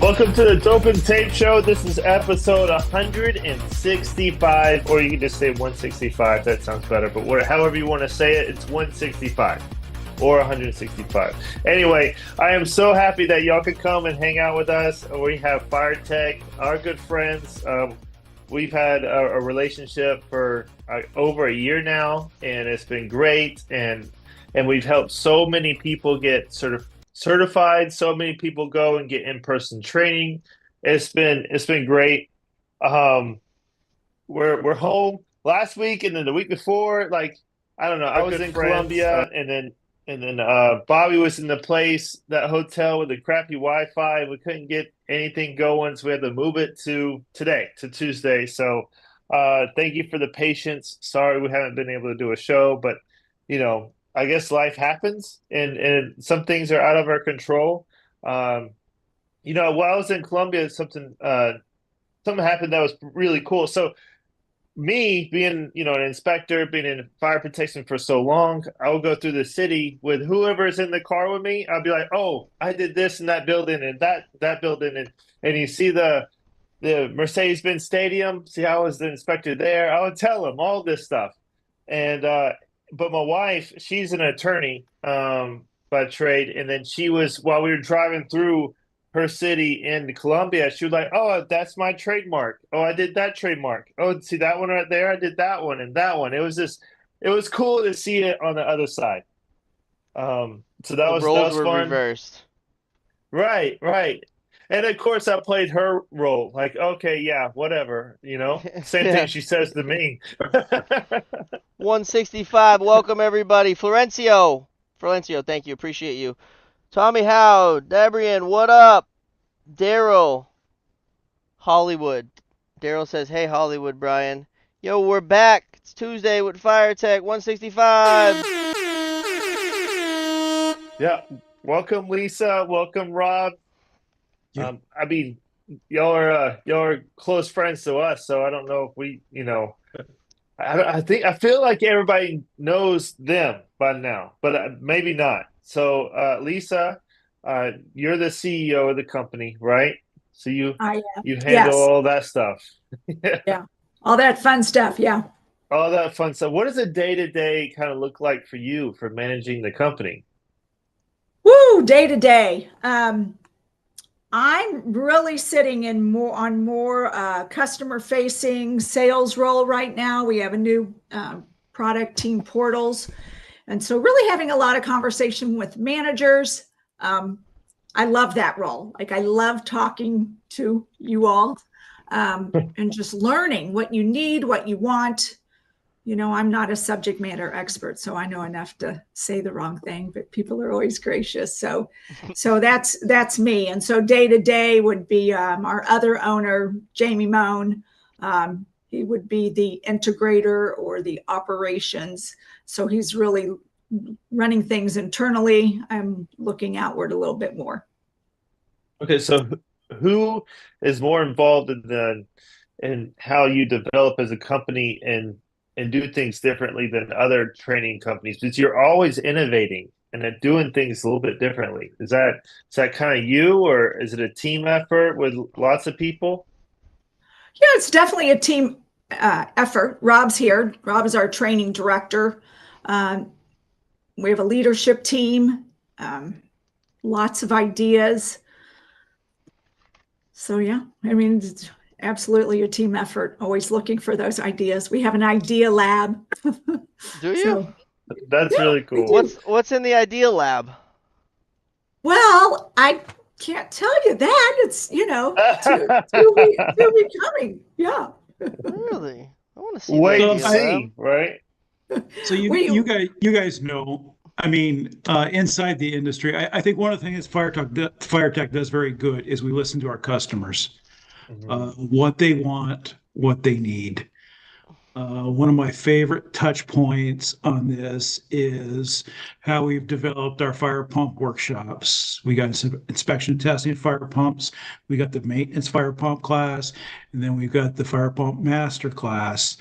Welcome to the Dope and Tape Show. This is episode 165, or you can just say 165. That sounds better. But however you want to say it, it's 165 or 165. Anyway, I am so happy that y'all could come and hang out with us. We have Fire Tech, our good friends. We've had a relationship for over a year now, and it's been great. And we've helped so many people get certified. So many people go and get in-person training. It's been great. We're home last week, and then the week before, like, I don't know, I was in Colombia, and then Bobby was in that hotel with the crappy Wi-Fi. We couldn't get anything going, so we had to move it to today, to Tuesday. So thank you for the patience. Sorry we haven't been able to do a show, but I guess life happens, and some things are out of our control. While I was in Colombia, something happened that was really cool. So me being, an inspector, being in fire protection for so long, I would go through the city with whoever's in the car with me. I'd be like, oh, I did this in that building and that building. And you see the Mercedes-Benz Stadium, see how I was the inspector there. I would tell them all this stuff. And, but my wife, she's an attorney by trade. And then while we were driving through her city in Colombia, she was like, oh, that's my trademark. Oh, I did that trademark. Oh, see that one right there? I did that one and that one. It was cool to see it on the other side. So that was fun. Reversed. Right. And of course I played her role. Like, okay, yeah, whatever, Same thing she says to me. 165. Welcome everybody. Florencio, thank you. Appreciate you. Tommy Howe, Debrian, what up? Daryl, Hollywood. Daryl says, hey, Hollywood, Brian. Yo, we're back. It's Tuesday with Fire Tech 165. Yeah. Welcome, Lisa. Welcome, Rob. Yeah. Y'all are close friends to us, so I don't know if we, I feel like everybody knows them by now, but maybe not. So, Lisa, you're the CEO of the company, right? So you handle all that stuff. Yeah, all that fun stuff. Yeah, all that fun stuff. What does a day-to-day kind of look like for you for managing the company? Woo, day to day. I'm really sitting on more customer-facing sales role right now. We have a new product, team portals. And so really having a lot of conversation with managers. I love that role. Like, I love talking to you all and just learning what you need, what you want. I'm not a subject matter expert, so I know enough to say the wrong thing, but people are always gracious. So that's me. And so day to day would be our other owner, Jamie Moan. He would be the integrator or the operations. So he's really running things internally. I'm looking outward a little bit more. Okay, so who is more involved in how you develop as a company and do things differently than other training companies? Because you're always innovating and doing things a little bit differently. Is that kind of you, or is it a team effort with lots of people? Yeah, it's definitely a team effort. Rob's here. Rob is our training director. We have a leadership team, lots of ideas. So yeah, it's absolutely a team effort. Always looking for those ideas. We have an idea lab. Do you? That's really cool. What's in the idea lab? Well, I can't tell you that. It's to be coming. Yeah. Really? I want to see. Wait and see, right? So you guys know, inside the industry, I think one of the things Fire Tech does very good is we listen to our customers, what they want, what they need. One of my favorite touch points on this is how we've developed our fire pump workshops. We got inspection testing fire pumps. We got the maintenance fire pump class, and then we've got the fire pump master class.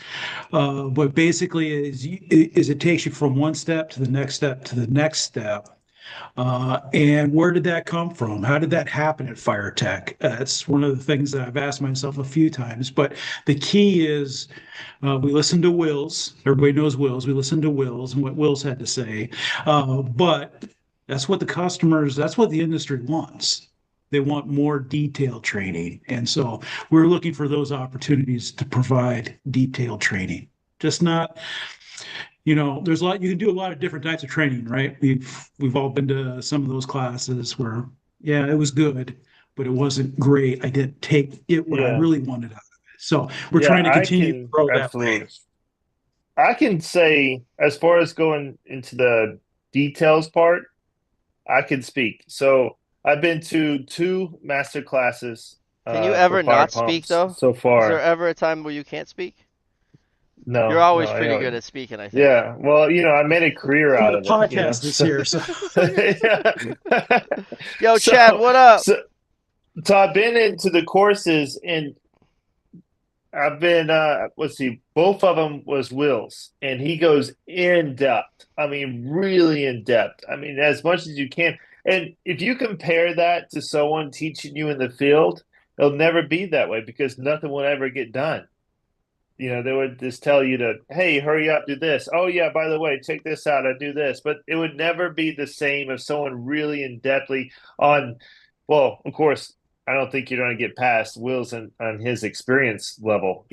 But basically is it takes you from one step to the next step to the next step. And where did that come from? How did that happen at Fire Tech? That's one of the things that I've asked myself a few times. But the key is we listen to Wills. Everybody knows Wills. We listen to Wills and what Wills had to say. But that's what that's what the industry wants. They want more detailed training. And so we're looking for those opportunities to provide detailed training. Just not, there's a lot, you can do a lot of different types of training, right? We've all been to some of those classes where, yeah, it was good, but it wasn't great. I didn't take it what I really wanted out of it. So we're trying to continue to grow that way. I can say, as far as going into the details part, I can speak. So I've been to 2 master classes Can you ever for fire not speak pumps though? so Is there far. ever a time where you can't speak? You're No, always pretty good at speaking, I think. yeah. Well, I made a career out The of it. podcast this year. So. Yo, Chad, what up? So I've been into the courses, and I've been let's see, both of them was Will's, and he goes in depth. I mean, really in depth. I mean, as much as you can. And if you compare that to someone teaching you in the field, it'll never be that way because nothing will ever get done. They would just tell you to, hey, hurry up, do this. Oh yeah, by the way, check this out. I do this, but it would never be the same if someone really in depthly on. Well, of course, I don't think you're going to get past Will's on his experience level,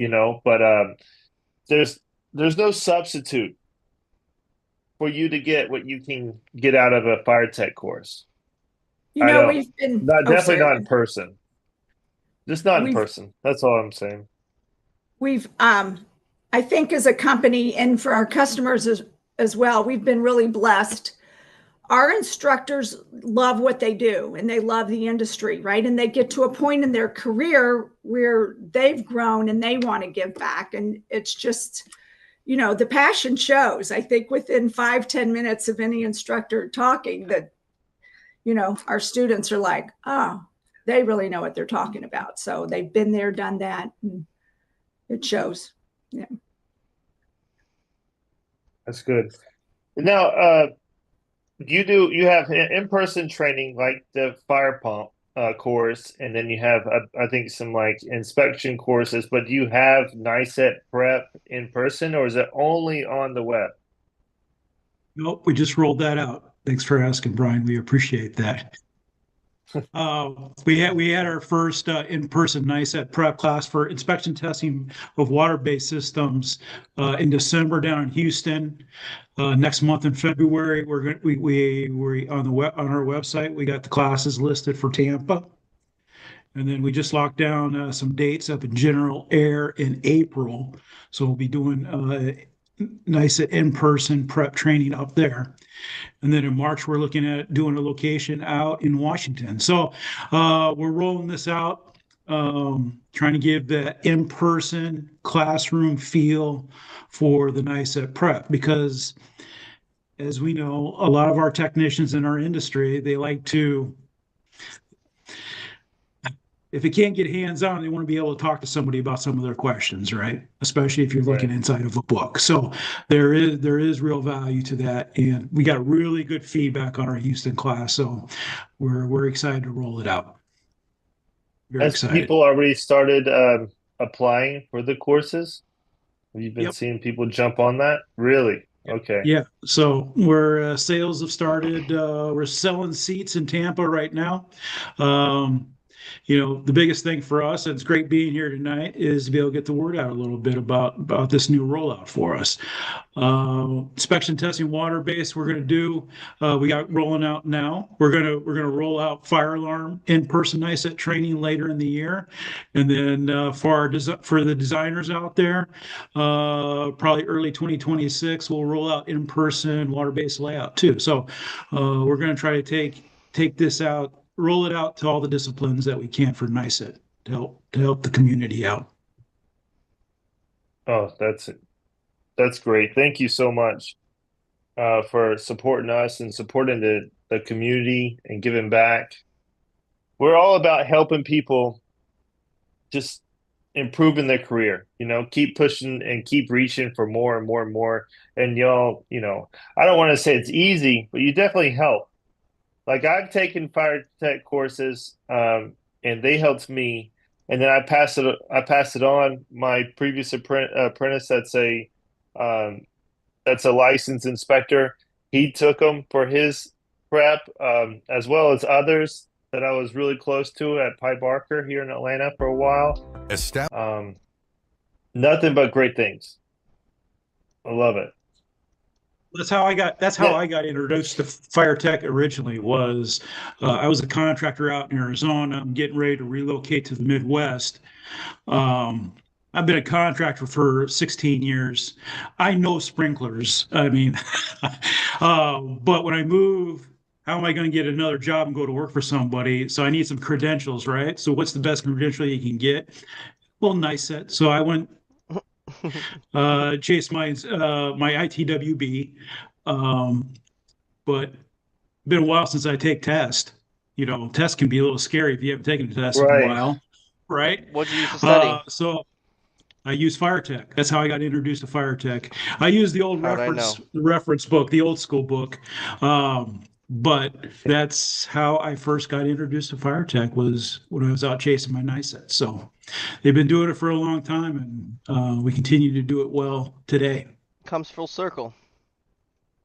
But there's no substitute for you to get what you can get out of a fire tech course. We've been definitely not in person. Just not in person. That's all I'm saying. We've, I think, as a company and for our customers as well, we've been really blessed. Our instructors love what they do and they love the industry, right? And they get to a point in their career where they've grown and they want to give back. And it's just, the passion shows. I think within 5-10 minutes of any instructor talking that, our students are like, oh, they really know what they're talking about. So they've been there, done that. And it shows. Yeah. That's good. Now, you have in-person training like the fire pump course, and then you have I think some like inspection courses, but do you have NICET prep in person, or is it only on the web? Nope, we just rolled that out. Thanks for asking, Brian. We appreciate that. We had our first in-person NICET prep class for inspection testing of water-based systems in December down in Houston. Next month in February, we on our website we got the classes listed for Tampa, and then we just locked down some dates up in General Air in April. So we'll be doing NICET in-person prep training up there. And then in March, we're looking at doing a location out in Washington. So we're rolling this out, trying to give the in-person classroom feel for the NICET prep, because as we know, a lot of our technicians in our industry, they like to, if it can't get hands-on, they want to be able to talk to somebody about some of their questions, right? Especially if you're looking inside of a book. So there is real value to that, and we got really good feedback on our Houston class. So we're excited to roll it out. Very excited. People already started applying for the courses? Have you been seeing people jump on that? Really? Okay. Yeah. So sales have started. We're selling seats in Tampa right now. The biggest thing for us, and it's great being here tonight, is to be able to get the word out a little bit about this new rollout for us. Inspection testing water base we're going to do. We got rolling out now. We're going to roll out fire alarm in-person NICET training later in the year, and then for the designers out there, probably early 2026, we'll roll out in-person water-based layout too. So we're going to try to take this out. Roll it out to all the disciplines that we can for NICET to help the community out. Oh, that's great. Thank you so much for supporting us and supporting the community and giving back. We're all about helping people just improving their career, keep pushing and keep reaching for more and more and more. And y'all, I don't want to say it's easy, but you definitely help. like I've taken fire tech courses, and they helped me, and then I passed it on. My previous apprentice, um, that's a licensed inspector. He took them for his prep, as well as others that I was really close to at Pi Barker here in Atlanta for a while. Um, Nothing but great things. I love it. That's how I got. That's how Yeah. I got introduced to fire tech originally. Was I was a contractor out in Arizona. I'm getting ready to relocate to the Midwest. Um, I've been a contractor for 16 years. I know sprinklers. I mean, but when I move, how am I going to get another job and go to work for somebody? So I need some credentials, right? So what's the best credential you can get? Well, nice set. So I went chased my ITWB, but been a while since I take test. You know, test can be a little scary if you haven't taken a test in a Right. while, right? What'd you used to study? So I use fire tech. That's how I got introduced to fire tech. I use the old How'd I know? reference book, the old school book. But that's how I first got introduced to fire tech was when I was out chasing my NICET. So they've been doing it for a long time, and we continue to do it well today. Comes full circle.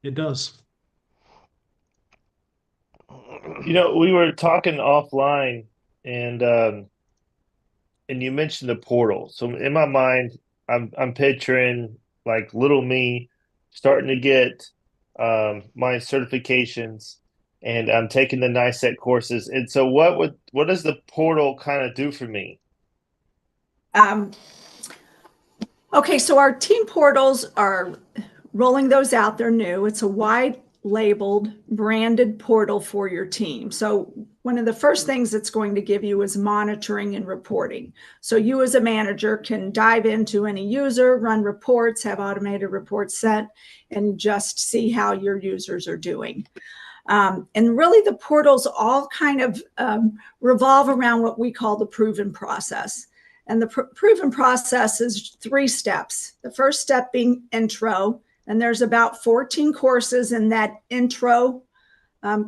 It does. We were talking offline, and you mentioned the portal. So in my mind, I'm picturing like little me starting to get my certifications, and I'm taking the NICET courses. And so what does the portal kind of do for me? Okay, so our team portals are rolling those out. They're new. It's a wide labeled, branded portal for your team. So one of the first things it's going to give you is monitoring and reporting. So you as a manager can dive into any user, run reports, have automated reports sent, and just see how your users are doing. And really the portals all kind of revolve around what we call the proven process. And the proven process is 3 steps. The first step being intro, and there's about 14 courses in that intro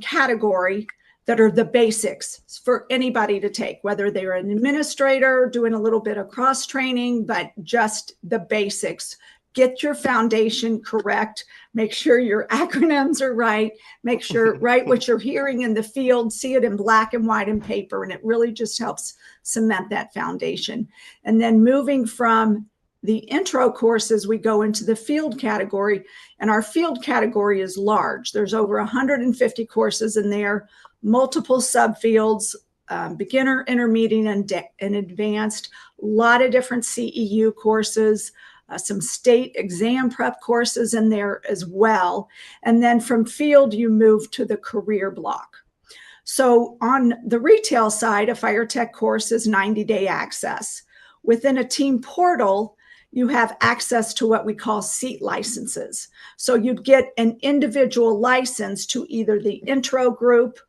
category that are the basics for anybody to take, whether they're an administrator doing a little bit of cross training, but just the basics. Get your foundation correct. Make sure your acronyms are right. Make sure write what you're hearing in the field, see it in black and white and paper, and it really just helps cement that foundation. And then moving from the intro courses, we go into the field category, and our field category is large. There's over 150 courses in there, multiple subfields, beginner, intermediate, and advanced, a lot of different CEU courses, some state exam prep courses in there as well. And then from field, you move to the career block. So on the retail side, a fire tech course is 90-day access. Within a team portal, you have access to what we call seat licenses. So you'd get an individual license to either the intro group,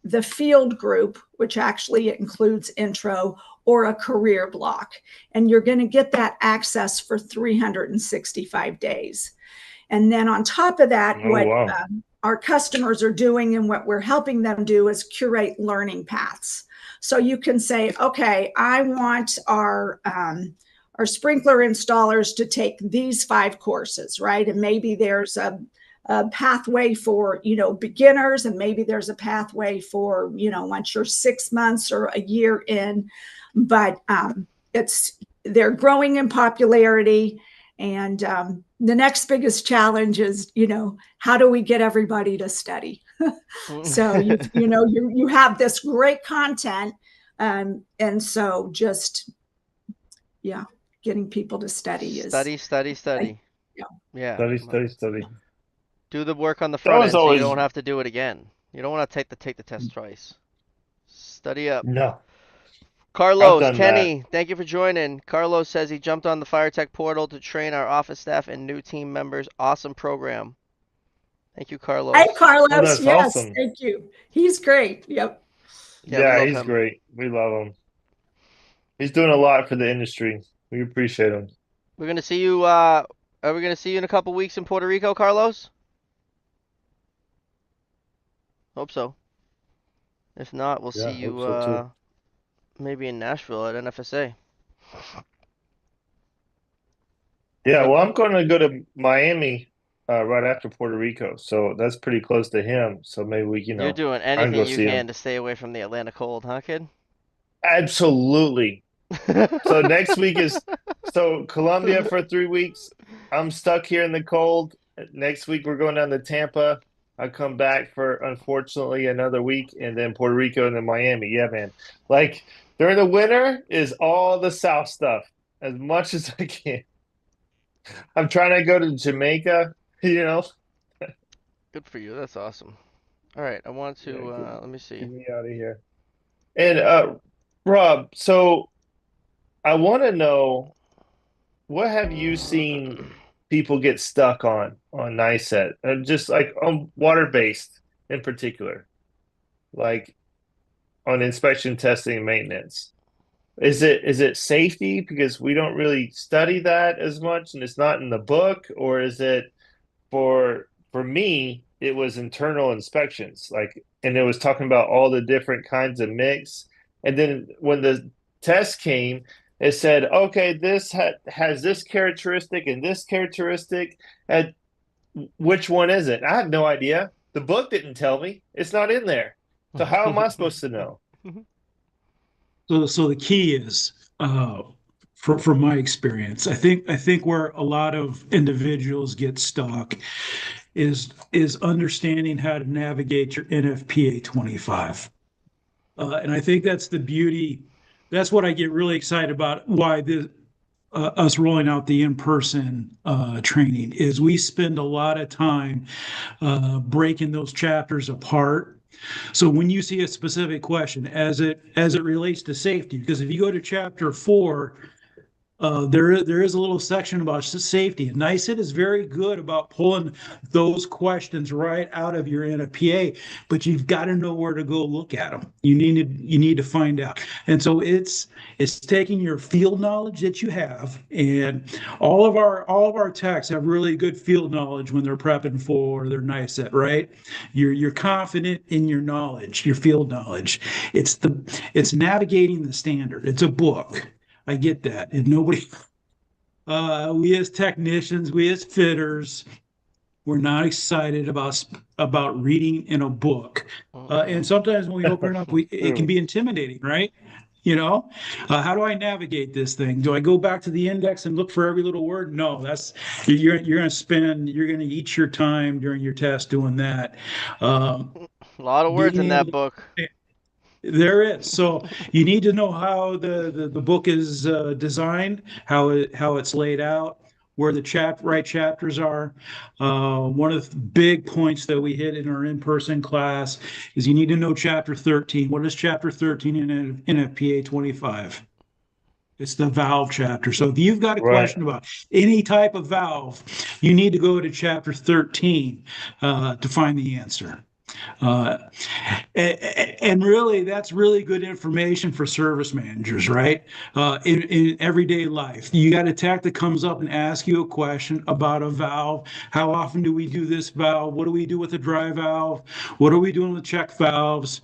the field group, which actually includes intro, or a career block. And you're going to get that access for 365 days. And then on top of that, our customers are doing and what we're helping them do is curate learning paths. So you can say, okay, I want our sprinkler installers to take these 5 courses, right? And maybe there's a pathway for, beginners, and maybe there's a pathway for, once you're 6 months or a year in, but they're growing in popularity. And the next biggest challenge is, how do we get everybody to study? So, you have this great content. And so just, getting people to study is Study. Yeah. Study. Do the work on the front end so you don't have to do it again. You don't want to take the test twice. Study up. No. Carlos, Kenny, thank you for joining. Carlos says he jumped on the Fire Tech portal to train our office staff and new team members. Awesome program. Thank you, Carlos. Hi, Carlos. Oh, that's yes, awesome. Thank you. He's great. Yep. Yeah, he's great. We love him. He's doing a lot for the industry. We appreciate him. We're gonna see you. Are we gonna see you in a couple weeks in Puerto Rico, Carlos? Hope so. If not, we'll see I hope you so too. maybe in Nashville at NFSA. Yeah, well, I'm going to go to Miami right after Puerto Rico, so that's pretty close to him. So maybe we, You're doing I can go anything you see him. can to stay away from the Atlanta cold, huh, kid? Absolutely. So next week is Columbia for 3 weeks. I'm stuck here in the cold. Next week we're going down to Tampa. I come back for unfortunately another week, and then Puerto Rico and then Miami. Yeah, man. Like during the winter is all the South stuff as much as I can. I'm trying to go to Jamaica, you know. Good for you. That's awesome. All right, I want Yeah, to let me see. get me out of here. And Rob, so I want to know, what have you seen people get stuck on NICET, and just like on water based in particular, like on inspection, testing, and maintenance? Is it safety because we don't really study that as much and it's not in the book, or is it for me, it was internal inspections, like, and it was talking about all the different kinds of mix. And then when the test came, it said, okay, has this characteristic and this characteristic. And which one is it? I have no idea. The book didn't tell me. It's not in there. So how am I supposed to know? So the key is, from my experience, I think where a lot of individuals get stuck is understanding how to navigate your NFPA 25. And I think that's the beauty. That's what I get really excited about. Why us rolling out the in-person training is we spend a lot of time breaking those chapters apart. So when you see a specific question as it relates to safety, because if you go to chapter 4, there is a little section about safety. And NICET is very good about pulling those questions right out of your NFPA, but you've got to know where to go look at them. You need to find out. And so it's taking your field knowledge that you have, and all of our techs have really good field knowledge when they're prepping for their NICET, right? You're confident in your knowledge, your field knowledge. It's navigating the standard. It's a book. I get that. And nobody, we as technicians, we as fitters, we're not excited about reading in a book. And sometimes when we open it up, it can be intimidating, right? How do I navigate this thing? Do I go back to the index and look for every little word? No, you're going to eat your time during your test doing that. A lot of words Being in that able book. There is. So you need to know how the book is designed, how it's laid out, where the right chapters are. One of the big points that we hit in our in-person class is you need to know chapter 13. What is chapter 13 in NFPA 25? It's the valve chapter. So if you've got a Right. question about any type of valve, you need to go to chapter 13 to find the answer. Uh, and really, that's really good information for service managers, right? In everyday life, you got a tech that comes up and asks you a question about a valve. How often do we do this valve? What do we do with the dry valve? What are we doing with check valves?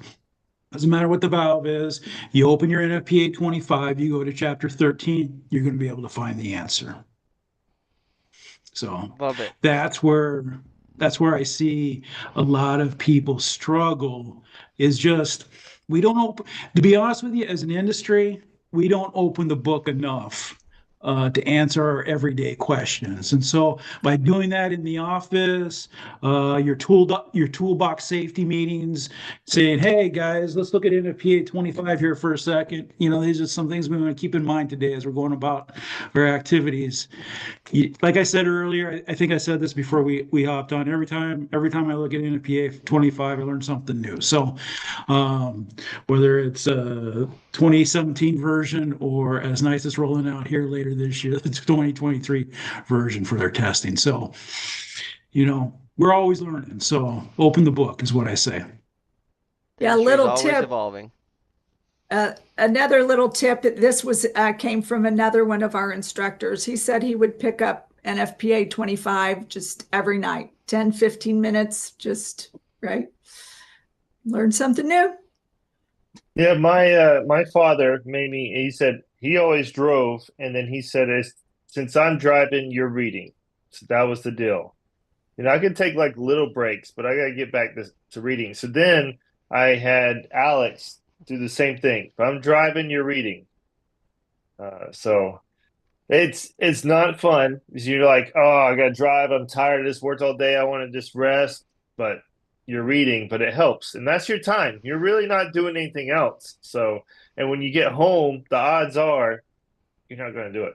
Doesn't matter what the valve is. You open your NFPA 25, you go to chapter 13, you're going to be able to find the answer. So Love it. that's where I see a lot of people struggle, is just we don't open, to be honest with you, as an industry, we don't open the book enough to answer our everyday questions. And so by doing that in the office, your toolbox safety meetings, saying, hey guys, let's look at NFPA 25 here for a second. These are some things we want to keep in mind today as we're going about our activities. Like I said earlier, I think I said this before we hopped on. Every time I look at NFPA 25, I learn something new. So whether it's a 2017 version or as nice as rolling out here later this year, the 2023 version for their testing. So we're always learning. So open the book is what I say. Yeah, Industry's little always tip. evolving. Another little tip. This came from another one of our instructors. He said he would pick up NFPA 25 just every night, 10, 15 minutes, just right. Learn something new. Yeah, my father made me. He said he always drove, and then he said, Since I'm driving, you're reading." So that was the deal. I could take like little breaks, but I gotta get back to reading. So then I had Alex do the same thing. If I'm driving, you're reading. So it's not fun because you're like, oh, I gotta drive. I'm tired of this. Worked all day. I want to just rest. But you're reading, but it helps, and that's your time. You're really not doing anything else. So, and when you get home, the odds are you're not going to do it.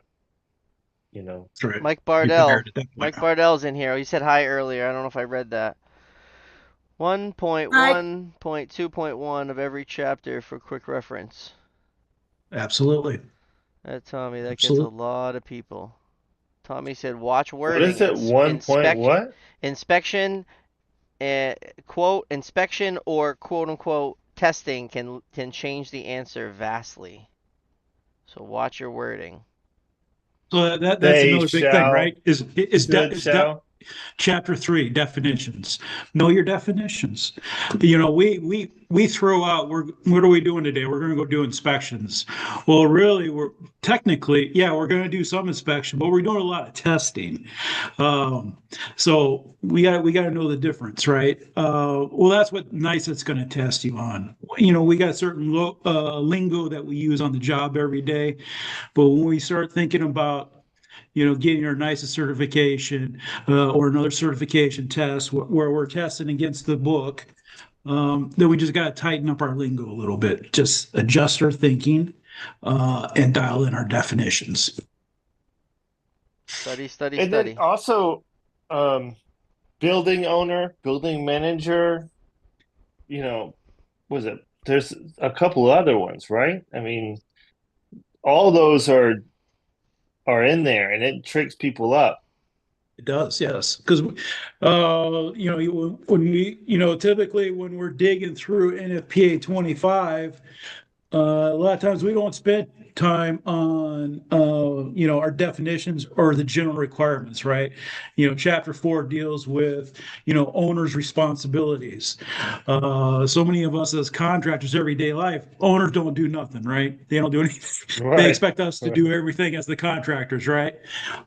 That's right. Mike Be Bardell. prepared at that Mike point. Bardell's in here. He said hi earlier. I don't know if I read that. 1.1.2.1 of every chapter for quick reference. Absolutely. Tommy, that gets a Absolutely. lot of people. Tommy said, watch What wording. is it? 1 point what? Inspection, quote, inspection or quote unquote testing can change the answer vastly. So watch your wording. So that's They another big thing, shall, right? should, shall. Chapter 3, definitions. Know your definitions. We throw out. What are we doing today? We're going to go do inspections. Well, really, we're technically, yeah, we're going to do some inspection, but we're doing a lot of testing. Um, so we got to know the difference, right? Well, that's what NICET's going to test you on. We got certain lingo that we use on the job every day, but when we start thinking about getting our NICE certification or another certification test where we're testing against the book, then we just got to tighten up our lingo a little bit, just adjust our thinking and dial in our definitions. Study, study, And then study. also, building owner, building manager, was it? There's a couple other ones, right? I mean, all those are in there, and it tricks people up. It does, yes. Because, when typically when we're digging through NFPA 25, a lot of times we don't spend time on, our definitions or the general requirements, right? Chapter 4 deals with, owners' responsibilities. So many of us as contractors, everyday life, owners don't do nothing, right? They don't do anything. They Right. expect us to do everything as the contractors, right?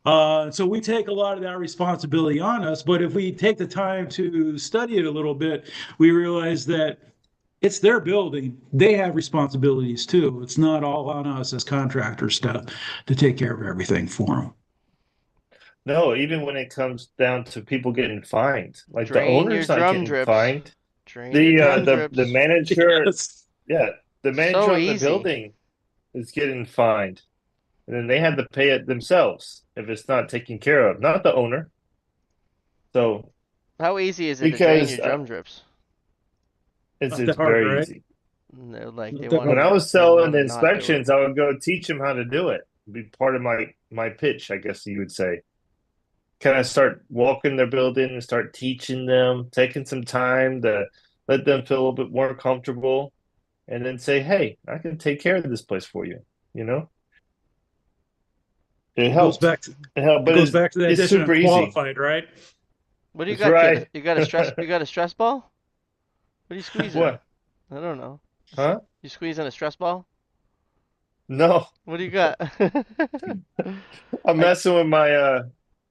So we take a lot of that responsibility on us. But if we take the time to study it a little bit, we realize that it's their building. They have responsibilities too. It's not all on us as contractors to take care of everything for them. No, even when it comes down to people getting fined, like the Drain your owner's not drum getting drips. fined. Drain your The drum the drips. manager, Yes. yeah, the manager So on the easy. building is getting fined, and then they have to pay it themselves if it's not taken care of, not the owner. So How easy is it to drain because your drum drips? it's Not that it's hard, very right? easy. They're like Not they that want When I hard. to was they selling want the to not do it. inspections, I would go teach them how to do it. Be part of my pitch, I guess you would say. Kind of start walking their building and start teaching them, taking some time to let them feel a little bit more comfortable, and then say, "Hey, I can take care of this place for you." You know, it It goes helped. back to It helped, it but goes back to that it's addition super of easy. qualified, right? What do you That's got, kid? right. You got a stress? You got a stress ball? What are you squeezing? What? I don't know. Huh? You squeezing a stress ball? No, What do you got? I'm I, messing with my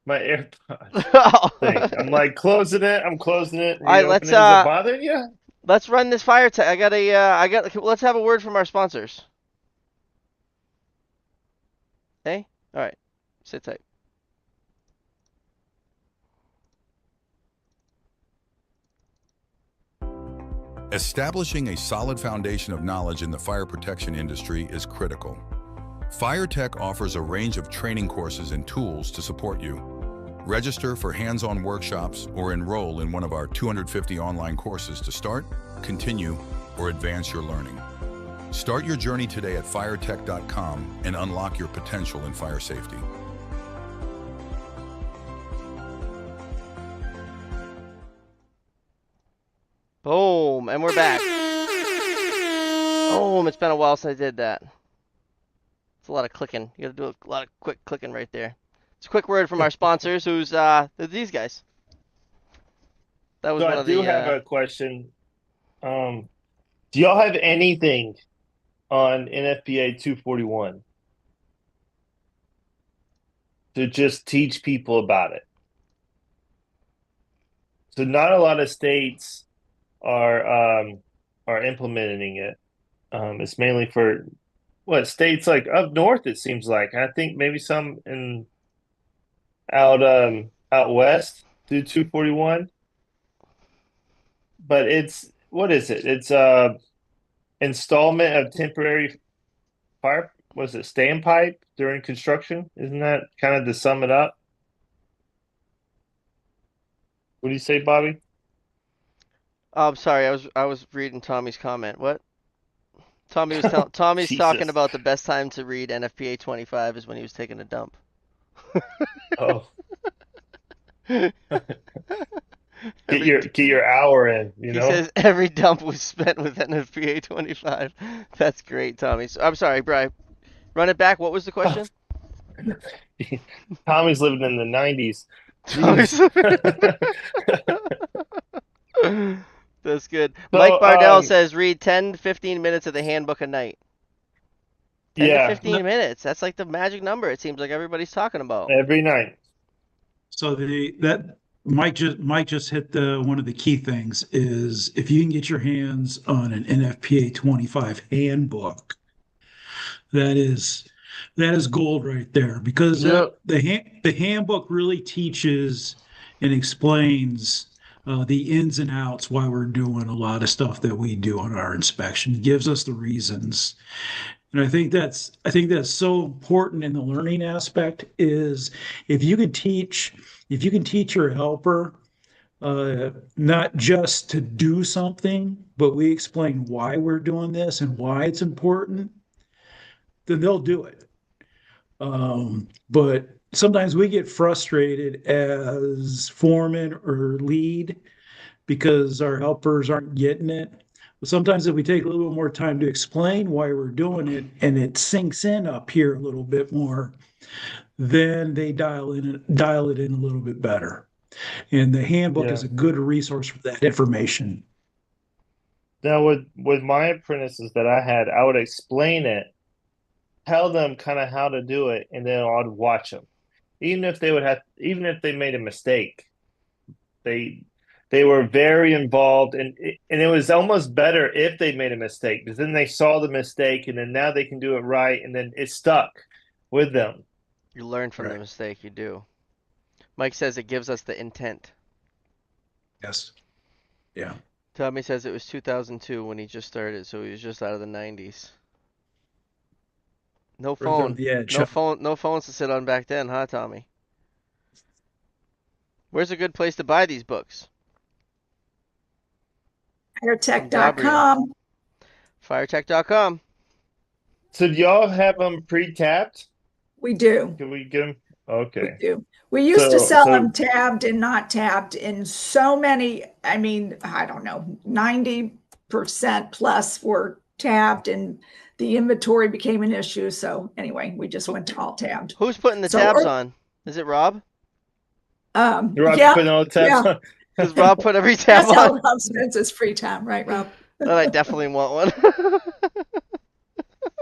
AirPods oh. thing. I'm like closing it. I'm closing it, All right, let's reopening it. Is it bothering you? let's run this fire tech. Let's have a word from our sponsors. Hey, all right, sit tight. Establishing a solid foundation of knowledge in the fire protection industry is critical. FireTech offers a range of training courses and tools to support you. Register for hands-on workshops or enroll in one of our 250 online courses to start, continue, or advance your learning. Start your journey today at firetech.com and unlock your potential in fire safety. Boom, and we're back. Boom, it's been a while since I did that. It's a lot of clicking. You gotta do a lot of quick clicking right there. It's a quick word from our sponsors, who's these guys. That was So one I of do the have a question. Do y'all have anything on NFPA 241 to just teach people about it. So not a lot of states are implementing it. It's mainly for states like up north, it seems like. I think maybe some in out west do 241. But it's what is it? It's installment of temporary fire, was it standpipe during construction? Isn't that kind of to sum it up? What do you say, Bobby? Oh, I'm sorry. I was reading Tommy's comment. What? Tommy's talking Jesus. about the best time to read NFPA 25 is when he was taking a dump. Oh, Every get your hour in, you He know? says every dump was spent with NFPA 25. That's great, Tommy. So, I'm sorry, Bri. Run it back. What was the question? Tommy's living in the 90s. Tommy's. Jeez. That's good. Mike So, Bardell says read 10 to 15 minutes of the handbook a night. 10 to yeah, 15 minutes. That's like the magic number it seems like everybody's talking about. every night. So that Mike just hit the one of the key things is if you can get your hands on an NFPA 25 handbook, that is gold right there because Yep. the handbook really teaches and explains the ins and outs why we're doing a lot of stuff that we do on our inspection. It gives us the reasons. And I think that's so important in the learning aspect is if you can teach your helper not just to do something, but we explain why we're doing this and why it's important, then they'll do it. But sometimes we get frustrated as foreman or lead because our helpers aren't getting it. But sometimes if we take a little bit more time to explain why we're doing it and it sinks in up here a little bit more, then they dial it in a little bit better. And the handbook Yeah. is a good resource for that information. Now with my apprentices that I had, I would explain it, tell them kind of how to do it, and then I'd watch them. Even if they made a mistake, they they were very involved, and it was almost better if they made a mistake because then they saw the mistake, and then now they can do it right, and then it stuck with them. You learn from the Right. mistake, you do. Mike says it gives us the intent. Yes. Yeah. Tommy says it was 2002 when he just started, so he was just out of the 90s. No Right there on phone. the edge. No phones to sit on back then, huh, Tommy? Where's a good place to buy these books? Firetech.com. Firetech.com. So do y'all have them pre-tapped? We do. Can we get them? Okay. We do. We used to So- sell so- them tabbed and not tabbed in so many, I mean, I don't know, 90% plus were tabbed and the inventory became an issue. So anyway, we just went to all tabbed. Who's putting the So- tabs on? Is it Rob? You're Yeah, putting all the tabs yeah. on? Does Rob put every tab that's how on? Rob spends his free time, right, Rob? Then I definitely want one.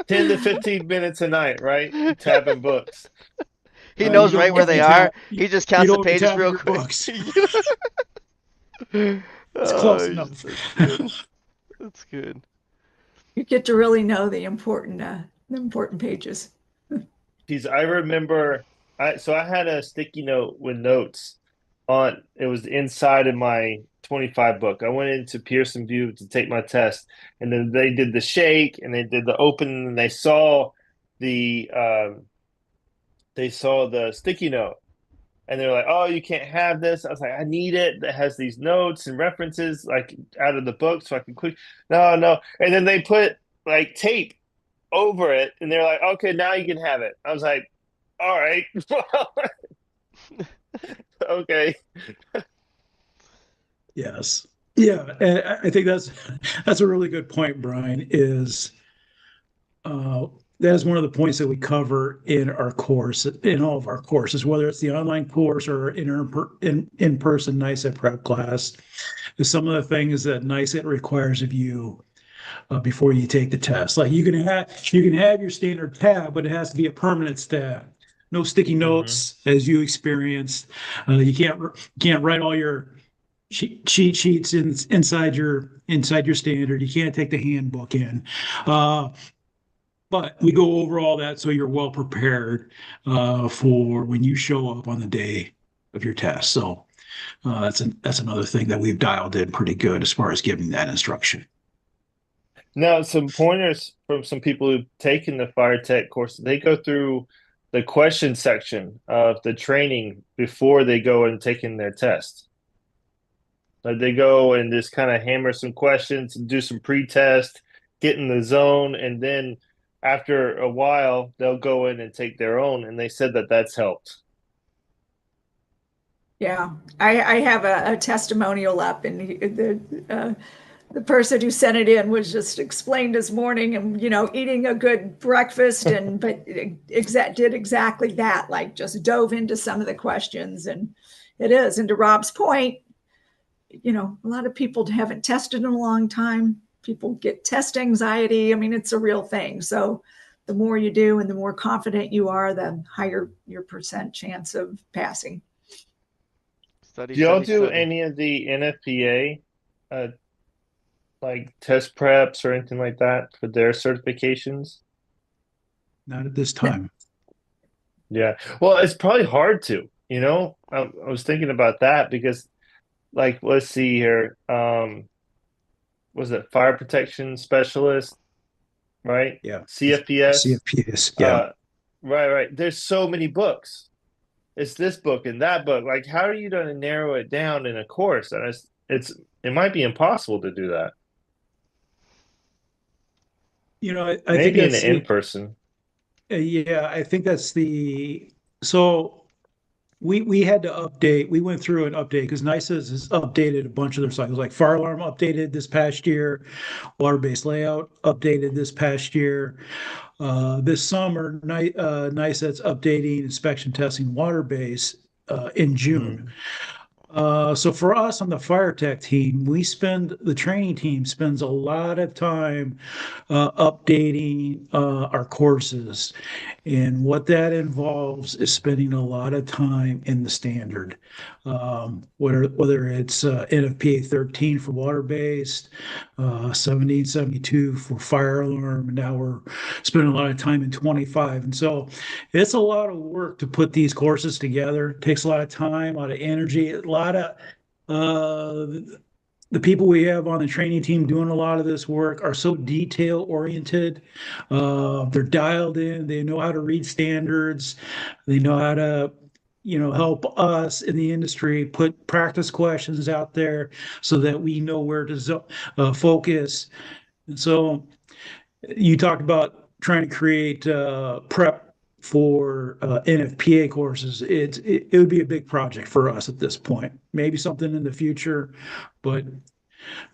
10 to 15 minutes a night, right? Tabbing books. He You knows don't right where want me they are. tab- He just you counts the don't want me pages tabbing real your quick. books. It's close enough. That's good. You get to really know the important pages. I remember, so I had a sticky note with notes on, it was inside of my 25 book. I went into Pearson View to take my test, and then they did the shake and they did the open, and they saw the sticky note, and they're like, "Oh, you can't have this." I was like, "I need it. That has these notes and references like out of the book, so I can quick." No, no, and then they put like tape over it, and they're like, "Okay, now you can have it." I was like, "All right, okay." Yes. Yeah, and I think that's a really good point, Brian, is that is one of the points that we cover in our course, in all of our courses, whether it's the online course or in-person NICET prep class, is some of the things that NICET requires of you before you take the test. Like you can have your standard tab, but it has to be a permanent tab. No sticky notes, as you experienced. You can't write all your cheat sheets inside your standard. You can't take the handbook in. But we go over all that so you're well prepared for when you show up on the day of your test. So that's another thing that we've dialed in pretty good as far as giving that instruction. Now, some pointers from some people who've taken the fire tech course, they go through the question section of the training before they go and taking their test. Like they go and just kind of hammer some questions and do some pre-test, get in the zone, and then after a while, they'll go in and take their own. And they said that that's helped. Yeah, I have a testimonial up, and the person who sent it in was just explained his morning, and eating a good breakfast, but did exactly that, like just dove into some of the questions. And it is, and to Rob's point, a lot of people haven't tested in a long time. People get test anxiety. I mean, it's a real thing. So the more you do and the more confident you are, the higher your percent chance of passing. Do y'all do any of the NFPA like test preps or anything like that for their certifications? Not at this time. Yeah. Well, it's probably hard to, I was thinking about that because, like, let's see here. Was it fire protection specialist, right? Yeah. CFPS. CFPS. Yeah. Right. There's so many books. It's this book and that book. Like, how are you going to narrow it down in a course? And it might be impossible to do that. I maybe think in the in-person. Yeah, I think that's so. We had to update. We went through an update because NICE has updated a bunch of their cycles. Like fire alarm updated this past year, water-based layout updated this past year. This summer, NICE that's updating inspection testing water-based in June. So for us on the fire tech team, the training team spends a lot of time updating our courses. And what that involves is spending a lot of time in the standard, whether it's NFPA 13 for water-based, 1772 for fire alarm, and now we're spending a lot of time in 25. And so it's a lot of work to put these courses together. It takes a lot of time, a lot of energy, a lot of the people we have on the training team doing a lot of this work are so detail oriented. They're dialed in. They know how to read standards. They know how to, help us in the industry put practice questions out there so that we know where to focus. And so you talked about trying to create prep for NFPA courses. It would be a big project for us at this point. Maybe something in the future, but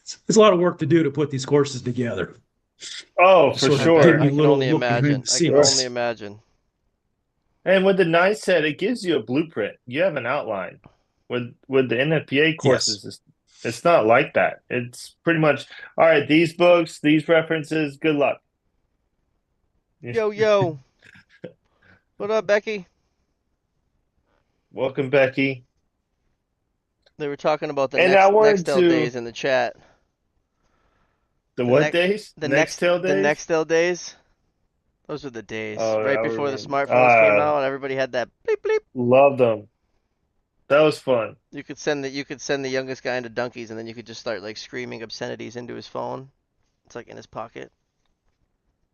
it's a lot of work to do to put these courses together. Oh, for sure. I can only imagine. And with the NICE set, it gives you a blueprint. You have an outline. With the NFPA courses, yes. It's not like that. It's pretty much, all right, these books, these references, good luck. Yo. What up, Becky? Welcome, Becky. They were talking about the Nextel days in the chat. The what days? The Nextel days? The Nextel days. Those were the days. Right before the smartphones came out and everybody had that bleep bleep. Loved them. That was fun. You could send the youngest guy into Dunkies, and then you could just start like screaming obscenities into his phone. It's like in his pocket.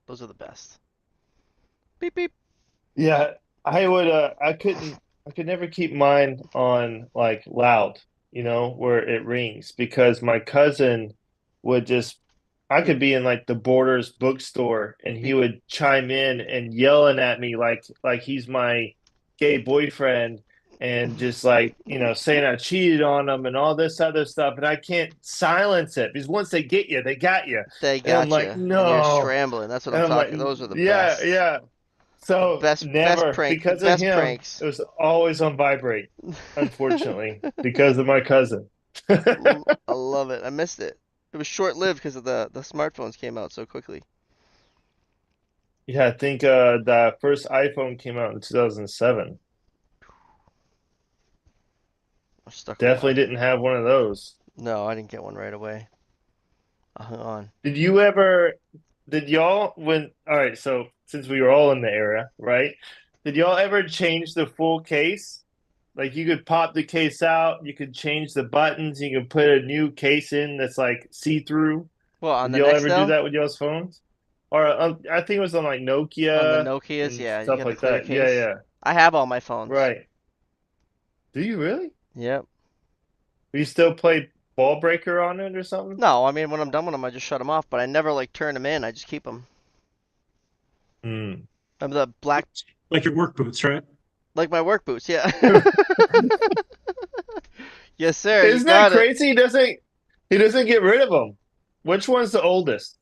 Those are the best. Beep beep. Yeah, I could never keep mine on like loud, where it rings, because my cousin would I could be in like the Borders bookstore and he would chime in and yelling at me like he's my gay boyfriend and just like, saying I cheated on him and all this other stuff. And I can't silence it because once they get you, they got you. They got you. I'm like, no. And you're scrambling. That's what I'm talking. Like, those are the best. Yeah. So best prank, because of him, pranks. It was always on vibrate, unfortunately, because of my cousin. I love it. I missed it. It was short-lived because of the smartphones came out so quickly. Yeah, I think the first iPhone came out in 2007. I'm stuck with Definitely mine. didn't have one of those. No, I didn't get one right away. I hung on. Did y'all all right, so since we were all in the era, right? Did y'all ever change the full case? Like you could pop the case out, you could change the buttons, you could put a new case in that's like see-through. Well, on Did the y'all ever do Nextel? that with y'all's phones? Or I think it was on like On the Nokia Nokias, and yeah, you stuff got the like clear that. Yeah, case. yeah. I have all my phones. Right. Do you really? Yep. Do you still play Ball Breaker on it or something? No, I mean, when I'm done with them, I just shut them off, but I never, like, turn them in. I just keep them. Hmm. I'm the black, Like your work boots, right? like my work boots, yeah. Yes, sir, you Isn't that got it. crazy? He doesn't get rid of them. Which one's the oldest?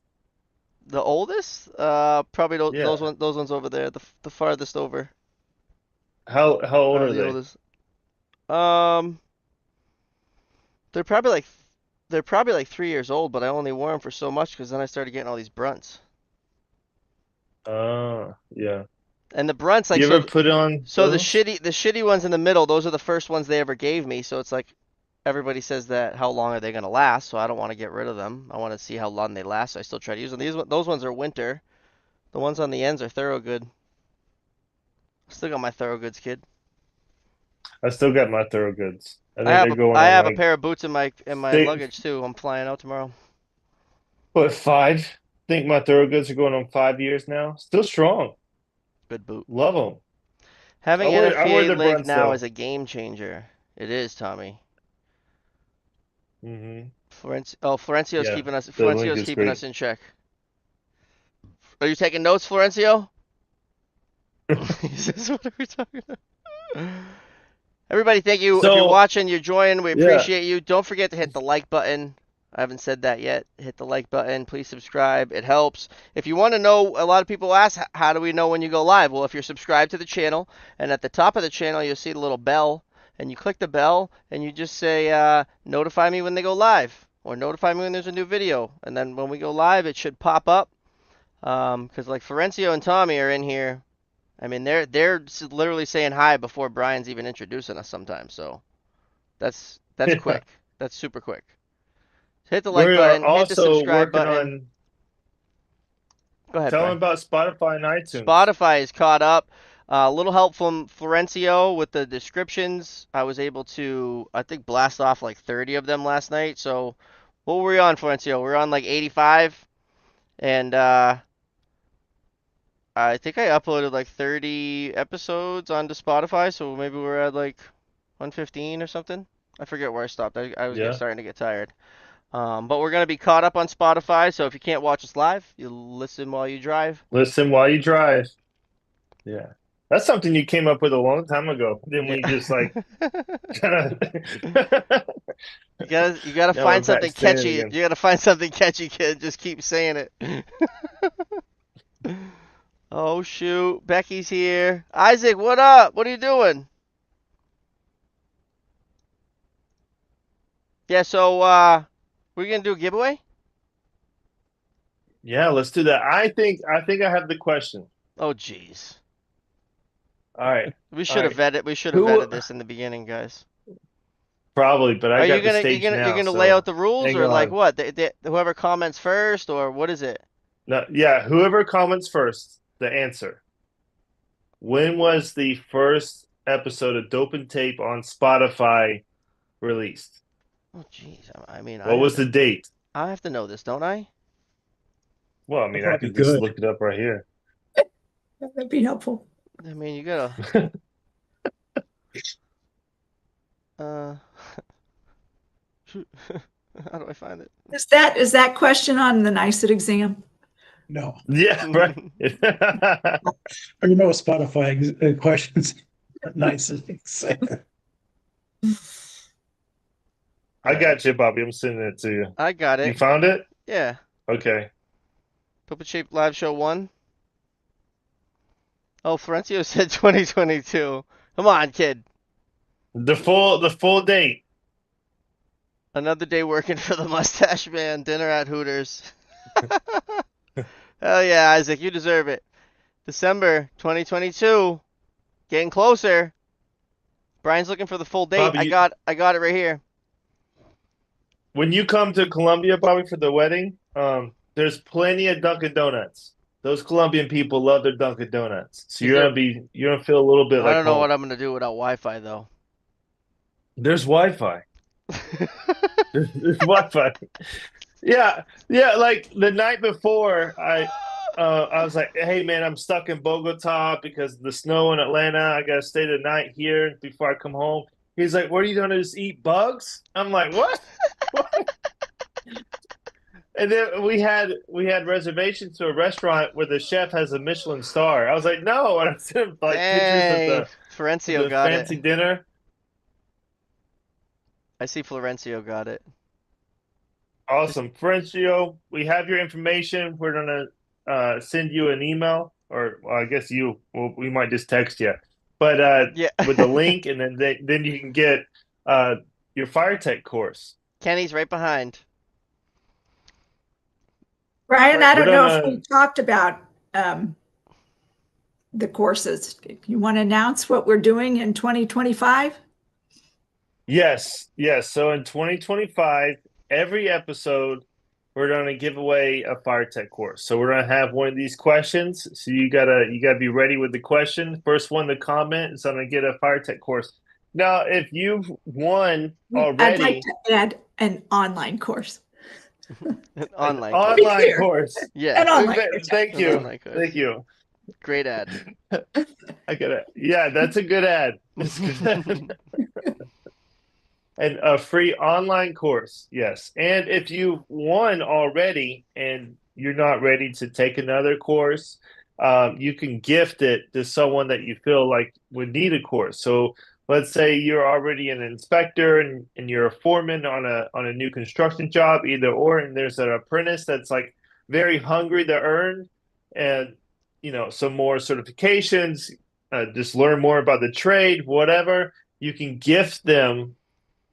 The oldest? Probably Yeah. those ones over there, the farthest over How old are are the they? oldest. Um, they're probably like they're probably like 3 years old, but I only wore them for so much because then I started getting all these brunts. Oh, yeah. And the brunts, like You ever put on so those? the shitty ones in the middle, those are the first ones they ever gave me. So it's like everybody says that how long are they gonna last? So I don't want to get rid of them. I want to see how long they last. So I still try to use them. Those ones are winter. The ones on the ends are Thorogood. Still got my Thorogoods, kid. I still got my Thorogoods. I think they're going I on have a like pair of boots in my six, luggage too. I'm flying out tomorrow. what, five? I think my Thorogoods are going on 5 years now. Still strong. Good boot. Love them. Having I wear NFPA the Link Brunts now is though. a game changer. It is, Tommy. Florencio's Yeah, keeping us the link Florencio's is keeping great. us in check. Are you taking notes, Florencio? What are we talking about? Everybody, thank you. If you're So, watching, you're joining, we yeah. appreciate you. Don't forget to hit the like button. I haven't said that yet. Hit the like button. Please subscribe. It helps. If you want to know, a lot of people ask, how do we know when you go live? Well, if you're subscribed to the channel, and at the top of the channel, you'll see the little bell, and you click the bell, and you just say, notify me when they go live, or notify me when there's a new video. And then when we go live, it should pop up. Because like Florencio and Tommy are in here. I mean, they're literally saying hi before Brian's even introducing us sometimes. So that's quick. That's super quick. Hit the like We are button. Hit the also subscribe working button. on Go ahead, telling Brian. about Spotify and iTunes. Spotify is caught up. A little help from Florencio with the descriptions. I was able to, I think, blast off like 30 of them last night. So what were we on, Florencio? We are on like 85, and I think I uploaded like 30 episodes onto Spotify, so maybe we're at like 115 or something. I forget where I stopped. I was Yeah. starting to get tired. But we're gonna be caught up on Spotify, so if you can't watch us live, you listen while you drive. Listen while you drive. Yeah. That's something you came up with a long time ago. Then Yeah. we just like kind of You gotta now we're find back something saying it catchy. again. You gotta find something catchy, kid. Just keep saying it. Oh shoot, Becky's here. Isaac, what up? What are you doing? Yeah, so we're gonna do a giveaway? Yeah, let's do that. I think I have the question. Oh jeez. All right. We All should have right. vetted. We should have Who vetted this in the beginning, guys. probably, but I Are you got the gonna stage you're now, gonna lay out so the rules hang or like on. what? Whoever comments first or what is it? No, yeah, whoever comments first, the answer. When was the first episode of Dope and Tape on Spotify released? Oh jeez. I mean, What was the date? I have to know this, don't I? Well, I That'd mean, I probably be could just good. look it up right here. That'd be helpful. I mean, you gotta. Uh, shoot. How do I find it? Is that question on the NICET exam? No, Yeah, right. or you know, Spotify questions. Nice. I got you, Bobby. I'm sending it to you. I got You it. found it? Yeah. Okay. Puppet Shape Live Show 1. Oh, Florencio said 2022. Come on, kid. The full date. Another day working for the Mustache Man. Dinner at Hooters. Hell yeah, Isaac, you deserve it. December 2022, getting closer. Brian's looking for the full date. Bobby, I got it right here. when you come to Colombia, Bobby, for the wedding, there's plenty of Dunkin' Donuts. Those Colombian people love their Dunkin' Donuts, so you're gonna feel a little bit I like don't know home. what I'm gonna do without Wi-Fi though. There's Wi-Fi. There's Wi-Fi. Yeah, yeah. Like the night before, I was like, "Hey, man, I'm stuck in Bogota because of the snow in Atlanta. I gotta stay the night here before I come home." He's like, "What are you gonna just eat bugs?" I'm like, "What?" What? And then we had reservations to a restaurant where the chef has a Michelin star. I was like, "No," and I sent him like pictures of Dang, of Florencio the got it. fancy dinner. I see Florencio got it. Awesome, Frenchio. We have your information. We're gonna send you an email, or well, I guess we might just text you, but Yeah. with the link, and then you can get uh, your fire tech course. Kenny's right behind. Brian, I We're don't know if gonna we talked about the courses. You want to announce what we're doing in 2025? Yes, yes. So in 2025, every episode, we're gonna give away a fire tech course. So we're gonna have one of these questions. So you gotta be ready with the question. First one to comment is gonna get a fire tech course. Now, if you've won I'd like already to add an online course. An an online course. online course, Yeah. An online course. thank An you, online course. thank you. Great ad. I got it. Yeah, that's a good ad. It's a good ad. And a free online course, yes. And if you've won already and you're not ready to take another course, you can gift it to someone that you feel like would need a course. So let's say you're already an inspector and you're a foreman on a new construction job, either or, and there's an apprentice that's like very hungry to earn and some more certifications, just learn more about the trade, whatever. You can gift them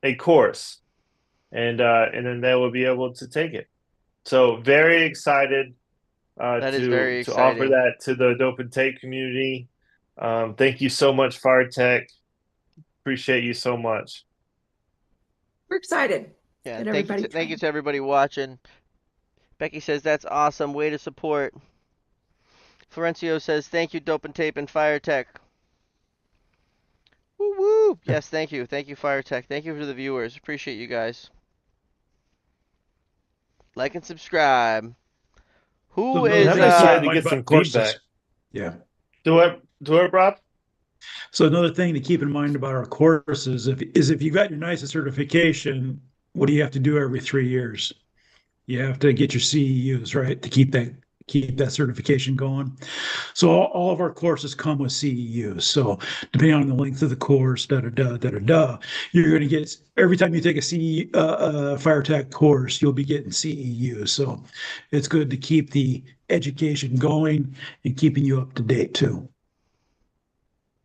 a course, and then they will be able to take it. So very excited That is to very offer exciting. that to the dope and tape community. Thank you so much, Fire Tech. Appreciate you so much. We're excited. Yeah, Get everybody thank you trained. to everybody watching. Becky says that's awesome. Way to support. Florencio says thank you, Dope and Tape and Fire Tech. Woo woo. Yes, thank you. Thank you, Fire Tech. Thank you to the viewers. Appreciate you guys. Like and subscribe. Who another is I'm thing to keep in excited to mind get about some feedback. courses. Yeah. Do it, Rob? So another thing to keep in mind about our courses if you got your NICE certification, what do you have to do every 3 years? You have to get your CEUs, right, to keep that certification going. So all of our courses come with CEUs. So depending on the length of the course, you're going to get every time you take a fire tech course, you'll be getting CEUs. So it's good to keep the education going and keeping you up to date too.